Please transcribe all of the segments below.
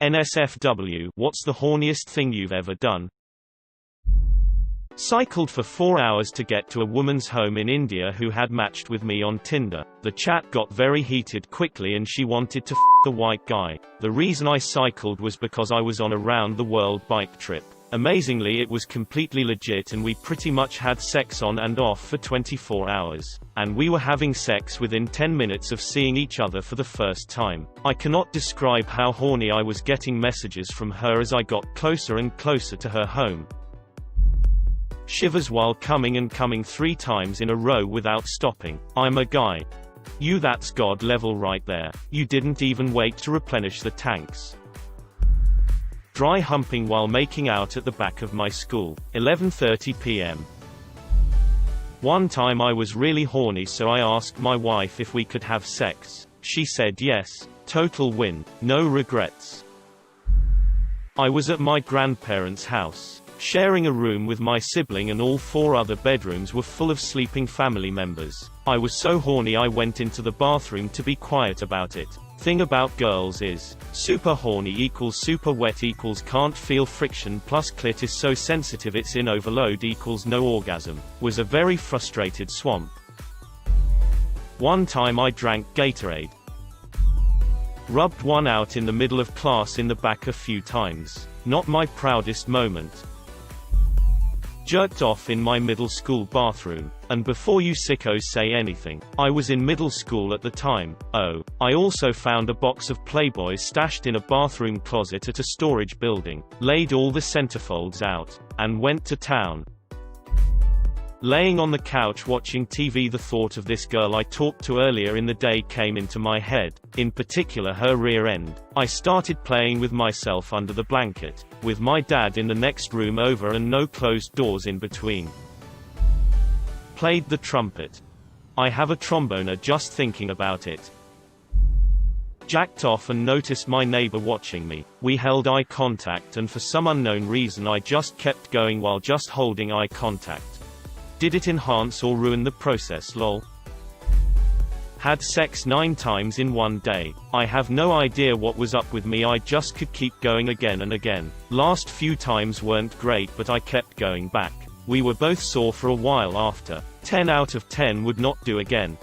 NSFW, what's the horniest thing you've ever done? Cycled for 4 hours to get to a woman's home in India who had matched with me on Tinder. The chat got very heated quickly and she wanted to f the white guy. The reason I cycled was because I was on a round-the-world bike trip. Amazingly, it was completely legit and we pretty much had sex on and off for 24 hours. And we were having sex within 10 minutes of seeing each other for the first time. I cannot describe how horny I was getting messages from her as I got closer and closer to her home. Shivers while coming and coming 3 times in a row without stopping. I'm a guy. That's God level right there. You didn't even wait to replenish the tanks. Dry humping while making out at the back of my school. 11:30 p.m. One time I was really horny, so I asked my wife if we could have sex. She said yes. Total win. No regrets. I was at my grandparents' house, sharing a room with my sibling, and all 4 other bedrooms were full of sleeping family members. I was so horny I went into the bathroom to be quiet about it. Thing about girls is, super horny equals super wet equals can't feel friction plus clit is so sensitive it's in overload equals no orgasm. Was a very frustrated swamp. One time I drank Gatorade. Rubbed one out in the middle of class in the back a few times. Not my proudest moment. Jerked off in my middle school bathroom. And before you sickos say anything, I was in middle school at the time. Oh, I also found a box of Playboys stashed in a bathroom closet at a storage building, laid all the centerfolds out, and went to town. Laying on the couch watching TV, the thought of this girl I talked to earlier in the day came into my head, in particular her rear end. I started playing with myself under the blanket, with my dad in the next room over and no closed doors in between. Played the trumpet. I have a tromboner just thinking about it. Jacked off and noticed my neighbor watching me. We held eye contact and for some unknown reason I just kept going while just holding eye contact. Did it enhance or ruin the process, lol? Had sex 9 times in one day. I have no idea what was up with me, I just could keep going again and again. Last few times weren't great but I kept going back. We were both sore for a while after. 10 out of 10 would not do again.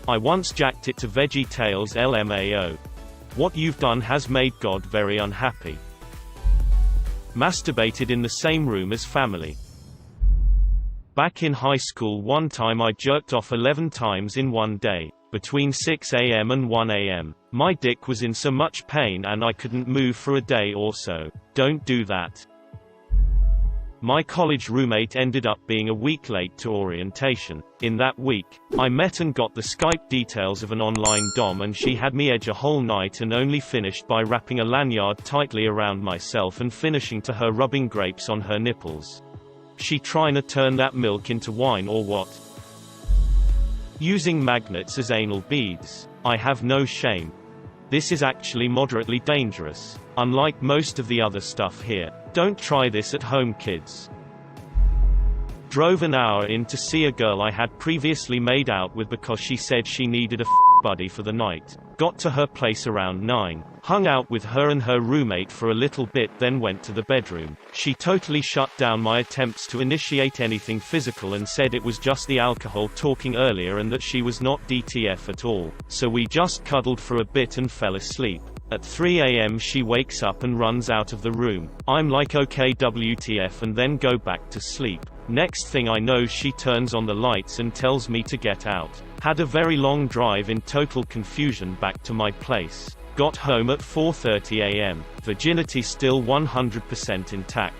I once jacked it to Veggie Tales LMAO. What you've done has made God very unhappy. Masturbated in the same room as family. Back in high school one time I jerked off 11 times in one day, between 6 a.m. and 1 a.m. My dick was in so much pain and I couldn't move for a day or so. Don't do that. My college roommate ended up being a week late to orientation. In that week, I met and got the Skype details of an online dom and she had me edge a whole night and only finished by wrapping a lanyard tightly around myself and finishing to her rubbing grapes on her nipples. She trying to turn that milk into wine or what? Using magnets as anal beads. I have no shame. This is actually moderately dangerous. Unlike most of the other stuff here. Don't try this at home, kids. Drove an hour in to see a girl I had previously made out with because she said she needed a buddy for the night. Got to her place around 9. Hung out with her and her roommate for a little bit, then went to the bedroom. She totally shut down my attempts to initiate anything physical and said it was just the alcohol talking earlier and that she was not DTF at all. So we just cuddled for a bit and fell asleep. At 3 a.m. she wakes up and runs out of the room. I'm like okay WTF and then go back to sleep. Next thing I know she turns on the lights and tells me to get out. Had a very long drive in total confusion back to my place. Got home at 4:30 a.m. Virginity still 100% intact.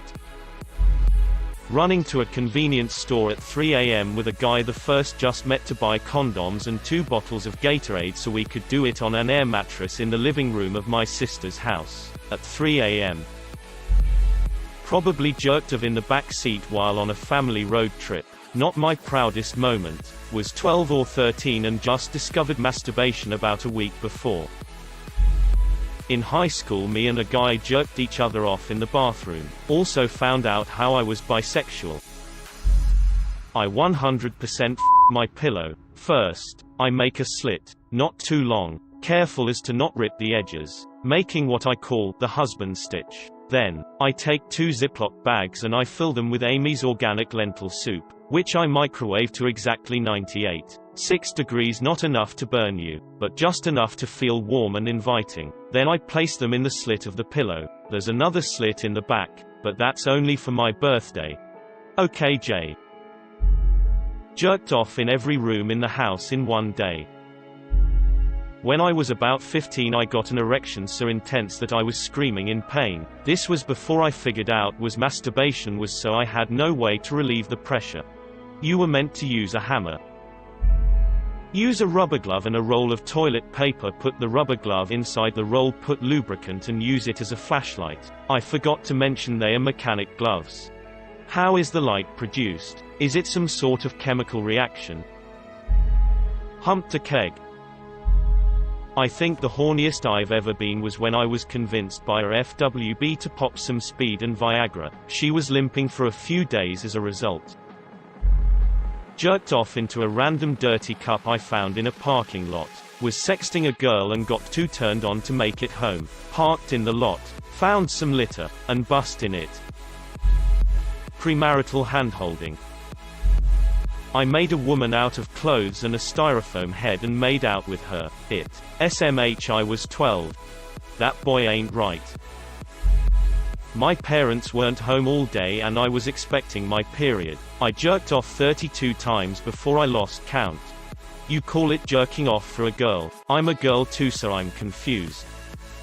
Running to a convenience store at 3 a.m. with a guy the first just met to buy condoms and 2 bottles of Gatorade so we could do it on an air mattress in the living room of my sister's house. At 3 a.m. Probably jerked off in the back seat while on a family road trip. Not my proudest moment. Was 12 or 13 and just discovered masturbation about a week before. In high school me and a guy jerked each other off in the bathroom. Also found out how I was bisexual. I 100% my pillow. First, I make a slit. Not too long. Careful as to not rip the edges. making what I call the husband stitch. Then, I take 2 Ziploc bags and I fill them with Amy's organic lentil soup, which I microwave to exactly 98.6 degrees, not enough to burn you, but just enough to feel warm and inviting. Then I place them in the slit of the pillow. There's another slit in the back, but that's only for my birthday. Okay, Jay. Jerked off in every room in the house in one day. When I was about 15, I got an erection so intense that I was screaming in pain. This was before I figured out was masturbation was, so I had no way to relieve the pressure. You were meant to use a hammer. Use a rubber glove and a roll of toilet paper. Put the rubber glove inside the roll, put lubricant and use it as a flashlight. I forgot to mention they are mechanic gloves. How is the light produced? Is it some sort of chemical reaction? Humped a keg. I think the horniest I've ever been was when I was convinced by her FWB to pop some speed and Viagra. She was limping for a few days as a result. Jerked off into a random dirty cup I found in a parking lot. Was sexting a girl and got too turned on to make it home. Parked in the lot. Found some litter, and bust in it. Premarital handholding. I made a woman out of clothes and a styrofoam head and made out with her. It. SMH. I was 12. That boy ain't right. My parents weren't home all day and I was expecting my period. I jerked off 32 times before I lost count. You call it jerking off for a girl. I'm a girl too, so I'm confused.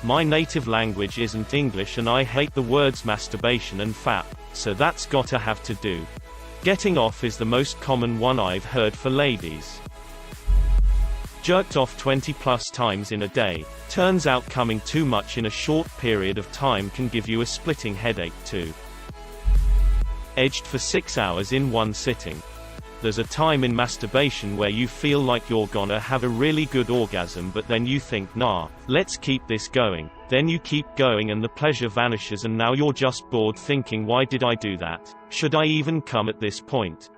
My native language isn't English and I hate the words masturbation and fap, so that's gotta have to do. Getting off is the most common one I've heard for ladies. Jerked off 20 plus times in a day. Turns out coming too much in a short period of time can give you a splitting headache too. Edged for 6 hours in one sitting. There's a time in masturbation where you feel like you're gonna have a really good orgasm, but then you think, nah, let's keep this going. Then you keep going and the pleasure vanishes and now you're just bored thinking, why did I do that? Should I even come at this point?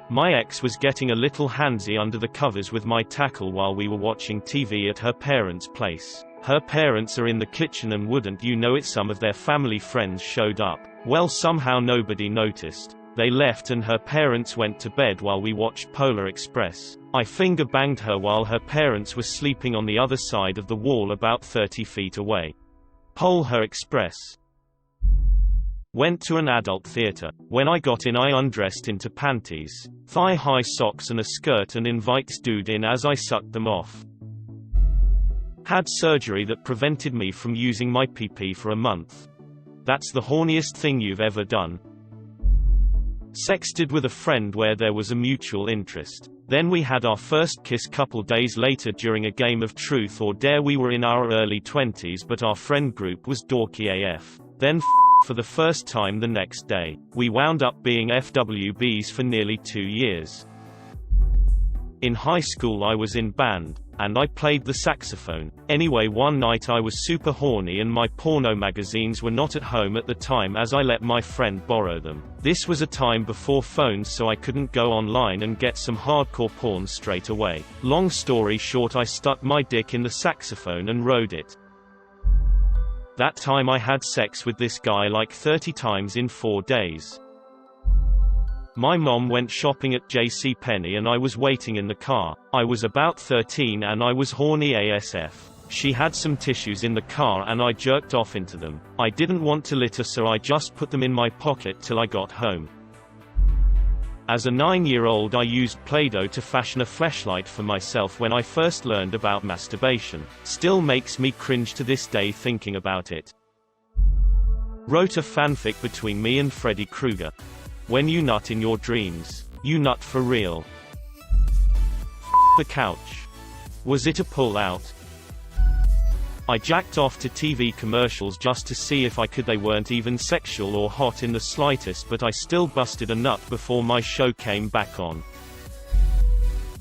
My ex was getting a little handsy under the covers with my tackle while we were watching TV at her parents' place. Her parents are in the kitchen and wouldn't you know it, some of their family friends showed up. Well, somehow nobody noticed. They left and her parents went to bed while we watched Polar Express. I finger banged her while her parents were sleeping on the other side of the wall about 30 feet away. Polar Express. Went to an adult theater. When I got in, I undressed into panties, thigh-high socks and a skirt and invites dude in as I sucked them off. Had surgery that prevented me from using my PP for a month. That's the horniest thing you've ever done. Sexted with a friend where there was a mutual interest. Then we had our first kiss couple days later during a game of Truth or Dare. We were in our early 20s but our friend group was dorky AF. Then for the first time the next day. We wound up being FWBs for nearly 2 years. In high school I was in band, and I played the saxophone. Anyway, one night I was super horny and my porno magazines were not at home at the time as I let my friend borrow them. This was a time before phones, so I couldn't go online and get some hardcore porn straight away. Long story short, I stuck my dick in the saxophone and rode it. That time I had sex with this guy like 30 times in 4 days. My mom went shopping at JCPenney and I was waiting in the car. I was about 13 and I was horny ASF. She had some tissues in the car and I jerked off into them. I didn't want to litter, so I just put them in my pocket till I got home. As a 9-year-old I used Play-Doh to fashion a fleshlight for myself when I first learned about masturbation. Still makes me cringe to this day thinking about it. Wrote a fanfic between me and Freddy Krueger. When you nut in your dreams, you nut for real. The couch. Was it a pull-out? I jacked off to TV commercials just to see if I could. They weren't even sexual or hot in the slightest, but I still busted a nut before my show came back on.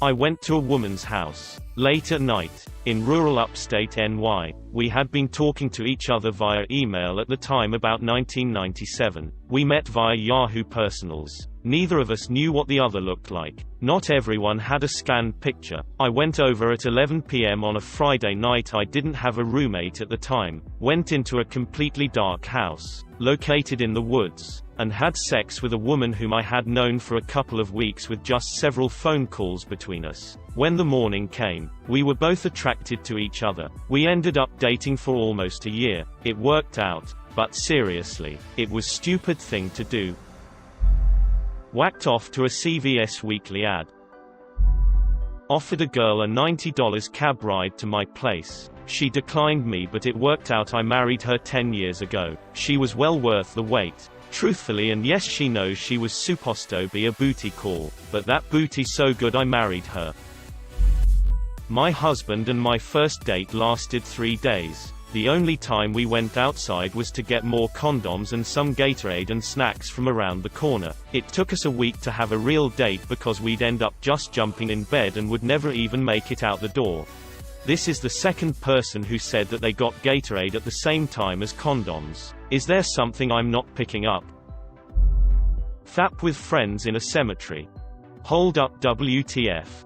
I went to a woman's house. Late at night, in rural upstate NY, we had been talking to each other via email at the time about 1997. We met via Yahoo Personals. Neither of us knew what the other looked like. Not everyone had a scanned picture. I went over at 11 p.m. on a Friday night. I didn't have a roommate at the time. Went into a completely dark house, located in the woods, and had sex with a woman whom I had known for a couple of weeks with just several phone calls between us. When the morning came, we were both attracted to each other. We ended up dating for almost a year. It worked out, but seriously, it was a stupid thing to do. Whacked off to a CVS weekly ad. Offered a girl a $90 cab ride to my place. She declined me, but it worked out. I married her 10 years ago. She was well worth the wait. Truthfully, and yes, she knows she was supposed to be a booty call, but that booty so good I married her. My husband and my first date lasted 3 days. The only time we went outside was to get more condoms and some Gatorade and snacks from around the corner. It took us a week to have a real date because we'd end up just jumping in bed and would never even make it out the door. This is the second person who said that they got Gatorade at the same time as condoms. Is there something I'm not picking up? Thap with friends in a cemetery. Hold up, WTF.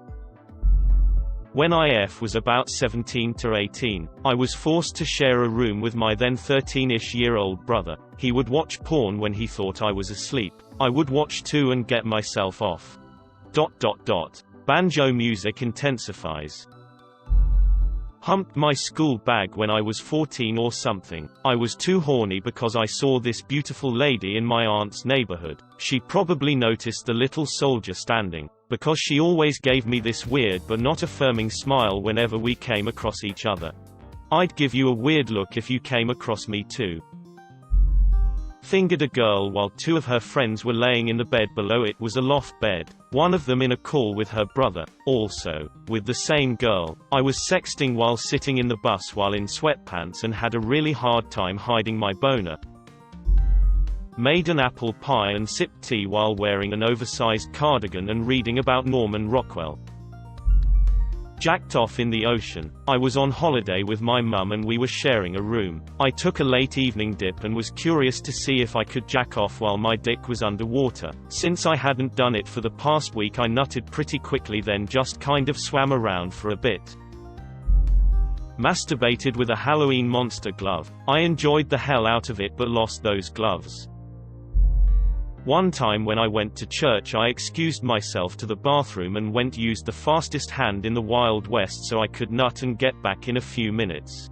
When IF was about 17 to 18, I was forced to share a room with my then 13-ish-year-old brother. He would watch porn when he thought I was asleep. I would watch too and get myself off. ... Banjo music intensifies. Humped my school bag when I was 14 or something. I was too horny because I saw this beautiful lady in my aunt's neighborhood. She probably noticed the little soldier standing, because she always gave me this weird but not affirming smile whenever we came across each other. I'd give you a weird look if you came across me too. Fingered a girl while 2 of her friends were laying in the bed below. It was a loft bed, one of them in a call with her brother, also with the same girl. I was sexting while sitting in the bus while in sweatpants and had a really hard time hiding my boner. Made an apple pie and sipped tea while wearing an oversized cardigan and reading about Norman Rockwell. Jacked off in the ocean. I was on holiday with my mum and we were sharing a room. I took a late evening dip and was curious to see if I could jack off while my dick was underwater. Since I hadn't done it for the past week, I nutted pretty quickly, then just kind of swam around for a bit. Masturbated with a Halloween monster glove. I enjoyed the hell out of it but lost those gloves. One time when I went to church, I excused myself to the bathroom and used the fastest hand in the Wild West so I could nut and get back in a few minutes.